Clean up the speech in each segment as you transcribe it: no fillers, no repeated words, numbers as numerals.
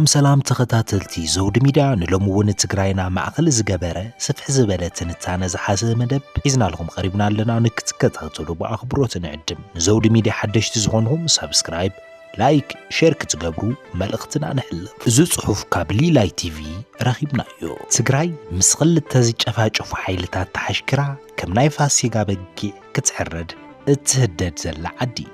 سلام تخطاتلتي زود ميدا نلومون تقراينا معقل زقبارة سفح زبالة نتانا زحاسة مدب إذن لهم قريبنا لنا نكتكتغتلو بأخبروت نعدم زود ميدا حدش تزغونهم سابسكرايب لايك شير كتقبرو مالقتنا نحلب زو صحف كابلي لاي تي في رخيبنا يو تقراي مسغل التزيج أفاجف حيلتات تحشكرا كم نايفاس يقابقي كتحرد اتهدد زل عدي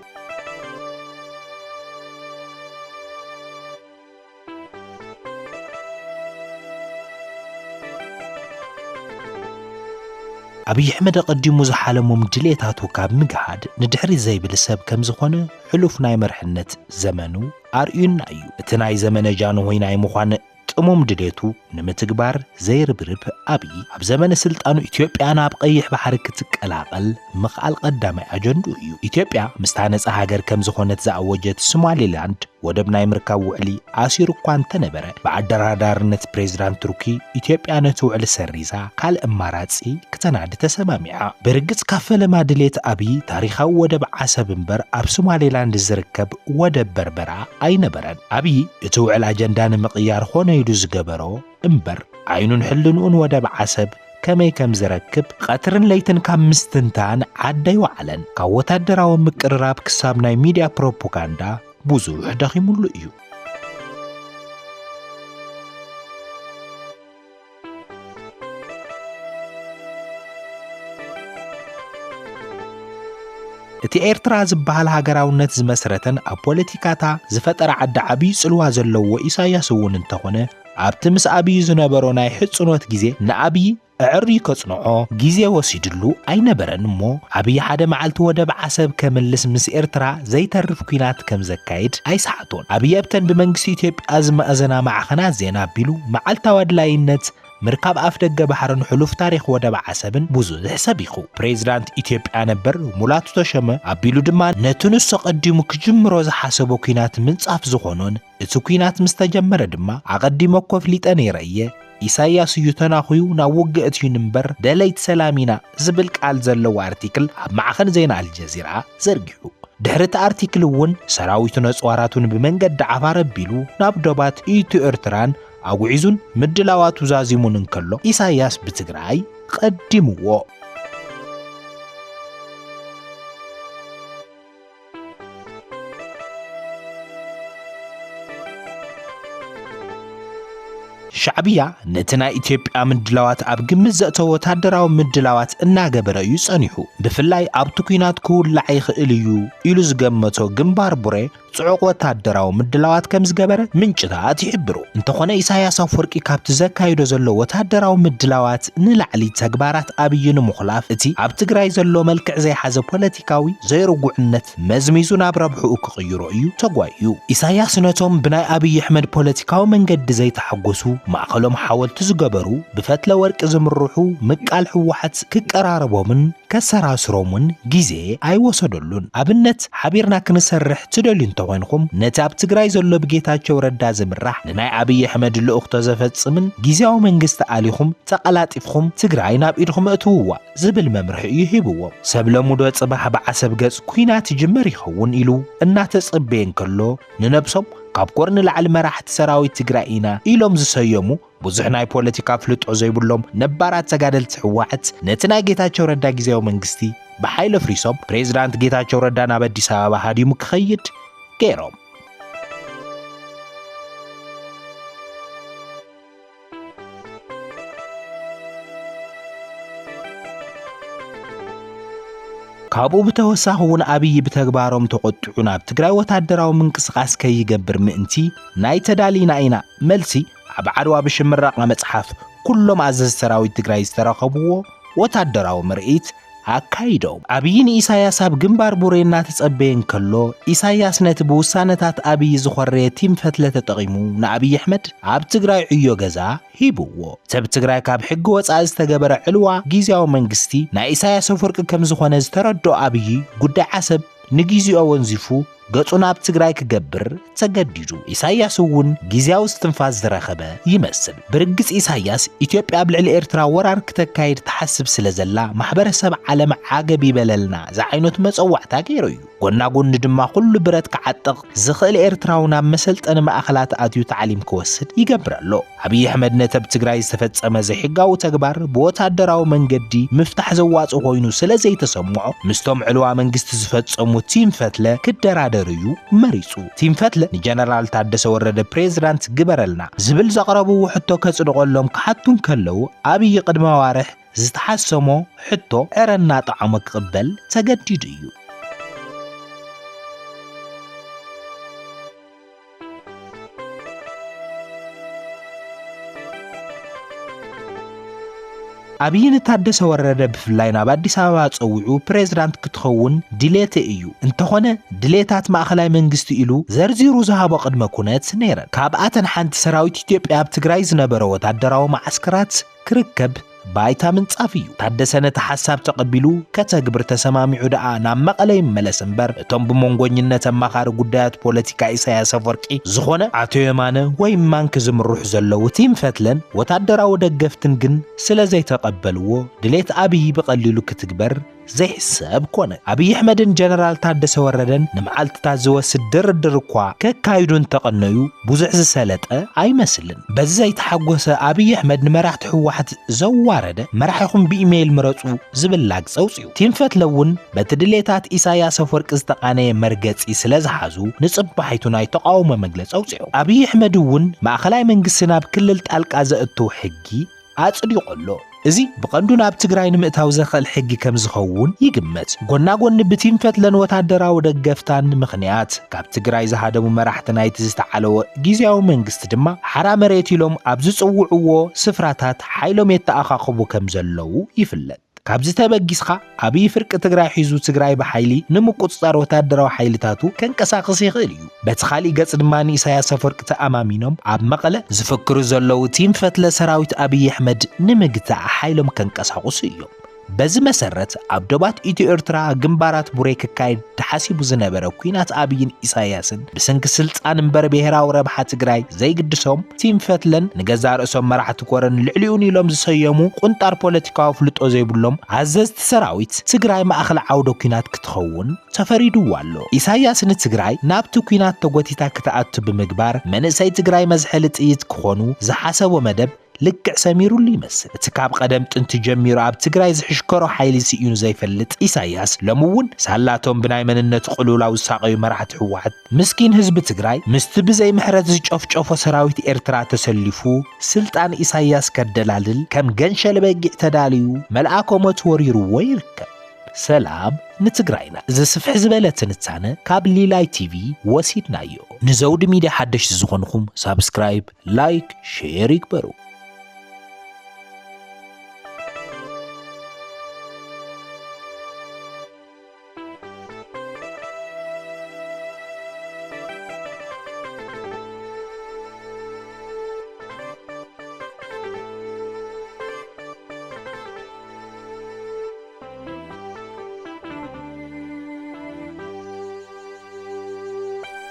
أبي أحمد قديمو زحالمو مدليتاتو كاب مقعد ندحري زي بالساب كم زخونه حلوف ناي مرحنة زمنو أرئيون نايو اتناي زمن جانو هيناي مخوان تأموم دليتو نمتقبار زي ربرب أبي عب زمن سلطانو إثيوبيانا بقيح بحركتك العقل مقال قدامي أجندو إيو إثيوبيا مستانس أهاجر كم زخونة زعوجت سومالي لاند ودبناي مركاو علي عاسيرو كوان تنبرة بعد رادارنت بريزيدنت تركي إثيوبيا نتوعل سريزا قال إماراتسي كتنعد تسماميعا برقص كافل ما دليت أبي تاريخاو ودب عسب مبر أب سومالي لاند الزركب ودب بربرا أي نبران أبي يتوعل أجندان مقيار خونه يدوز قبرو امبر عينون حلنون ودب عسب كمي كم زركب قطرن ليتن كم مستنتان عدي وعلن كاوتا دراو مقرراب كسابناي ميديا بروباغندا بوزوح داخمولو إيو እቲ ኤርትራ ዝበሃል ሃገራውነት ዝመስረተን ኣብ ፖለቲካታ ዝፈጠረ ዓዲ ዓብይ ጽልዋ ዘለዎ ኢሳያስ እውን እንተኾነ ኣብቲ ምስ ኣብይ ዝነበሮ ናይ ሕጽኖት ግዜ ንኣብይ ዕሪ ከጽንዖ ግዜ ወሲድሉ ኣይነበረን እሞ ኣብይ ሓደ መዓልቲ ወደብ ዓሰብ ከመልስ ምስ ኤርትራ ዘይተርፍ ኩናት ከም ዘካይድ ኣይሰሓቶን ኣብይ ኣብተን ብመንግስቲ ኢትዮጵያ ዝመኣዘና ማዕኸናት ዜና ኣቢሉ መዓልታዊ ኣድላይነት مركب أفدق بحرن حلوف تاريخ ودب عسبن بوزو حسابيخو بريزيدنت إثيوبيا نبر مولاتو تشمه أبيلو دمان نتونس قديمو كجمرو زحاسبو كينات من صاف زخونون اتو كينات مستجمرة دما عقديمو كوفليت أني رأيه إساياس يتناخيو ناوغ اتيو نمبر دليت سلامينا زبلك عالزلو ارتيكل معخن زين الجزيرة زرقحو دحرت ارتيكل ون سراويتو نصواراتون بمنقد عفار بيلو نابدوبات إيتو إرتران أوعزون مدلاواتو زازيمون انكالو إساياس بتقرأي قدموه شعبية نتنا إثيوبيا مدلاوات أب جمزة وتدراو مدلاوات الناجبرة يصنيحو بفلاي أب تكينات كل لعيخ إليو إلوز جمتو جنبار بري صعق وتدراو مدلاوات كمز جبرة من جدات يحبرو انت خنا إساياس فرقي كابت زكايدو زلو وتدراو مدلاوات نلعلي تجبارات أبيين مخلاف إتي أب تجراي زلو ملك زي حزب بوليتيكاوي زي رجوعنت مزميزون بربحو كغيرو إيو تقويو إساياس نتوم بناء أبي أحمد بوليتيكاو من قد زي تحقسو معقلهم حاولت زقبرو بفتلة ورق زمروحو مقال حوحت كقراربو من كسراسرومن جيزي اي وصدلون ابنت حبيرنا كنسرح تدلين توينكم نتاب تقراي زلو بجيتاچو ردا زمراح ناي ابي احمد الاخت زفصمن جيزاو منغست عليكم تقلاطيفكم تقراي ناب ايدكم اتووا زبل ممرح يهبوا سبلمودو صباح بعسب غص كوينات جمر يخون إلو እና ተጽበየን ከሎ ንነብሶም ካብ ቆርን ለዓል መራሕት ሰራዊት ትግራይና ኢሎም ዝሰየሙ ብዙሕ ናይ ፖለቲካ ፍልጦ ዘይብሎም ነባራት ተጋደልቲ ሕወሓት ነቲ ናይ ጌታቸው ረዳ ጊዜያዊ መንግስቲ በኃይለ ፍሪሶም ፕሬዝዳንት ጌታቸው ረዳ ናብ አዲስ አበባ ሃዲሙ ክኸይድ ገይሮም كابو بتوساهون أبي بتكبارهم تقطعون بتقرأ وتدراو منقسقاس كي يجبر مئنتي ناي تدالي ناينا ملسي عبعدوا بشمرق مصحف كلهم عزز سراوي تقرأ يستراقبوه وتدراو مرئيت አካይደው አብይን ኢሳያስ አብ ግንባር ቡሬና ተጸበየን ከሎ ኢሳያስ ነት በውሳነታት አብይ ዝخره ቲም ፈትለ ተጠቂሙ ንአብይ አህመድ አብ ትግራይ ዕዮ ገዛ ሂብዎ ሰብ ትግራይ ካብ ሕግ ወጻእ ዝተገበረ ዕልዋ ጊዜያዊ መንግስቲ ናይ ኢሳያስ ፍርቅ ከም ዝኾነ ዝተረዶ አብይ ጉዳይ ዓሰብ ንጊዜኡ ወንዚፉ ገጹን ኣብ ትግራይ ክገብር ተገዲዱ ኢሳያስ እውን ጊዜያዊ እስትንፋስ ዝረኸበ ይመስል ብርግጽ ኢሳያስ ኢትዮጵያ ብልዕሊ ኤርትራ ወራር ክተካይድ ተሓስብ ስለዘላ ማሕበረሰብ ዓለም ዓገብ ይበለልና ዝዓይነት መጸዋዕታ ገይሩ እዩ ጎና ጎን ድማ ኩሉ ብረት ክዓጥቕ ዝኽእል ኤርትራው ናብ መሰልጠኒ ማእኸላት ኣትዩ ተዓሊም ክወስድ ይገብረሎ አብይ አሕመድ ነተብ ትግራይ ዝተፈጸመ ዘይሕጋዊ ተግባር በወታደራዊ መንገዲ ምፍታሕ ዘዋጽእ ኮይኑ ስለዘይተሰምዖ ምስቶም ዕልዋ መንግስቲ ዝፈጸሙ ቲም ፈትለ ክደራደር እዩ መሪጹ ቲም ፈትለ ንጀነራል ታደሰ ወረደ ፕሬዝዳንት ግበረልና ዝብል ዘቕረብዎ ሕቶ ከጽድቆሎም ክሓቱን ከለው አብይ ቅድመ ዋርሕ ዝተሓሰሞ ሕቶ ዕረና ጣዕሞ ክቕበል ተገዲዱ እዩ አብይን ታደሰ ወረደ ብፍላይ ናብ አዲስ አበባ ጸውዑ ፕሬዝዳንት ክትኸውን ድሌት እዩ እንተኾነ ድሌታት ማእኸላይ መንግስቲ ኢሉ ዘርዚሩ ዝሃቦ ቅድመ ኩነት ነይረ ካብኣተን ሓንቲ ሰራዊት ኢትዮጵያ ኣብ ትግራይ ዝነበረ ወታደራዊ ማዕስከራት ክርከብ ባይታ ምንጻፍ እዩ ታደሰ ነቲ ሓሳብ ተቐቢሉ ከተግብር ተሰማሚዑ ደኣ ናብ መቐለ ይመለስ እምበር እቶም ብመንጎኝነት ኣማኻሪ ጉዳያት ፖለቲካ ኢሳያስ አፈወርቂ ዝኾነ አቶ የማነ ወይ ማንክ ዝምሩሕ ዘለው ቲም ፈትለን ወታደራዊ ደገፍትን ግን ስለዘይተቐበልዎ ድሌት አብይ በቀሊሉ ክትግበር ዘይሕሰብ ኮነ አብይ አሕመድን ጀነራል ታደሰ ወረደን ንመዓልትታት ዝወስድ ድርድር እኳ ከካይዱን ተቐነዩ ብዙሕ ዝሰለጠ አይመስልን በዘይ ተሓጎሰ አብይ አሕመድ ንመራሕቲ ሕወሓት ዘዋረደ መራሒኹም ብኢሜይል ምረጹ ዝብላግ ጸውጽዩ ቲም ፈትለውን በትድሌታት ኢሳያስ አፈወርቂ ዝተቃነየ መርገጺ ስለዝሓዙ ንጽባሒቱ ናይ ተቃውሞ መግለጺ አውጽዩ አብይ አሕመድ እውን ማእኸላይ መንግስቲ ናብ ክልል ጣልቃ ዘእቱ ሕጊ አጽዲቆሎ እዚ ብቐንዱ ናብ ትግራይ ንምእታው ዘኽእል ሕጊ ከም ዝኸውን ይግመት ጎና ጎን ብቲም ፈትለን ወታደራዊ ደገፍታን ምኽንያት ካብ ትግራይ ዝሃደሙ መራሕቲ ናይቲ ዝተዓለወ ጊዜያዊ መንግስቲ ድማ ሓራ መሬት ኢሎም ኣብ ዝጽውዕዎ ስፍራታት ሓይሎም የተኣኻኽቡ ከም ዘለው ይፍለጥ ካብዚ ተበጊስኻ አብይ ፍርቂ ትግራይ ሒዙ ትግራይ በሓይሊ ንምቁጽጻር ወታደራዊ ሓይልታቱ ከንቀሳቕስ ይኽእል እዩ በቲ ኻሊእ ገጽ ድማ ኢሳያስ አፈወርቂ ተኣማሚኖም ኣብ መቐለ ዝፍክሩ ዘለው ቲም ፈትለ ሰራዊት አብይ አሕመድ ንምግታዕ ሓይሎም ከንቀሳቕሱ እዮም በዚ መሰረት ኣብ ደባት ኢትዮ ኤርትራ ግንባራት ቡሬ ክካይድ ተሓሲቡ ዝነበረ ኩናት አብይን ኢሳያስን ብሰንኪ ስልጣን እምበር ብሔራዊ ረብሓ ትግራይ ዘይግድሶም ቲም ፈትለን ንገዛ ርእሶም መራሕቲ ኮረን ልዕሊኡን ኢሎም ዝሰየሙ ቁንጣር ፖለቲካዊ ፍልጦ ዘይብሎም ኣዘዝቲ ሰራዊት ትግራይ ማእኸል ዓውደ ኩናት ክትኸውን ተፈሪድዋ ኣሎ ኢሳያስ ንትግራይ ናብቲ ኩናት ተጎቲታ ክትኣቱ ብምግባር መንእሰይ ትግራይ መዝሐሊ ጥይት ክኾኑ ዝሓሰቦ መደብ ልክዕ ሰሚሩሉ ይመስል እቲ ካብ ቀደም ጥንቲ ጀሚሩ ኣብ ትግራይ ዝሕሽከሮ ሓይሊ ሲኢኑ ዘይፈልጥ ኢሳያስ ለምውን ሳላቶም ብናይ መንነት ቁሉላው ዝሳቀዩ መራሕቲ ሕወሓት ምስኪን ህዝቢ ትግራይ ምስቲ ብዘይ ምሕረት ዝጨፍጨፎ ሰራዊት ኤርትራ ተሰሊፉ ስልጣን ኢሳያስ ከደላልል ከም ገንሸል በጊዕ ተዳልዩ መልአኮ ሞት ወሪርዎ ይርከብ ሰላም ንትግራይና ዝስፍሕ ዝበለ ትንታነ ካብ ሊላይ ቲቪ ወሲድናዮ ንዘውዲ ሚድያ ሓደሽ ዝኾንኩም ሳብስክራይብ ላይክ ሼር ይግበሩ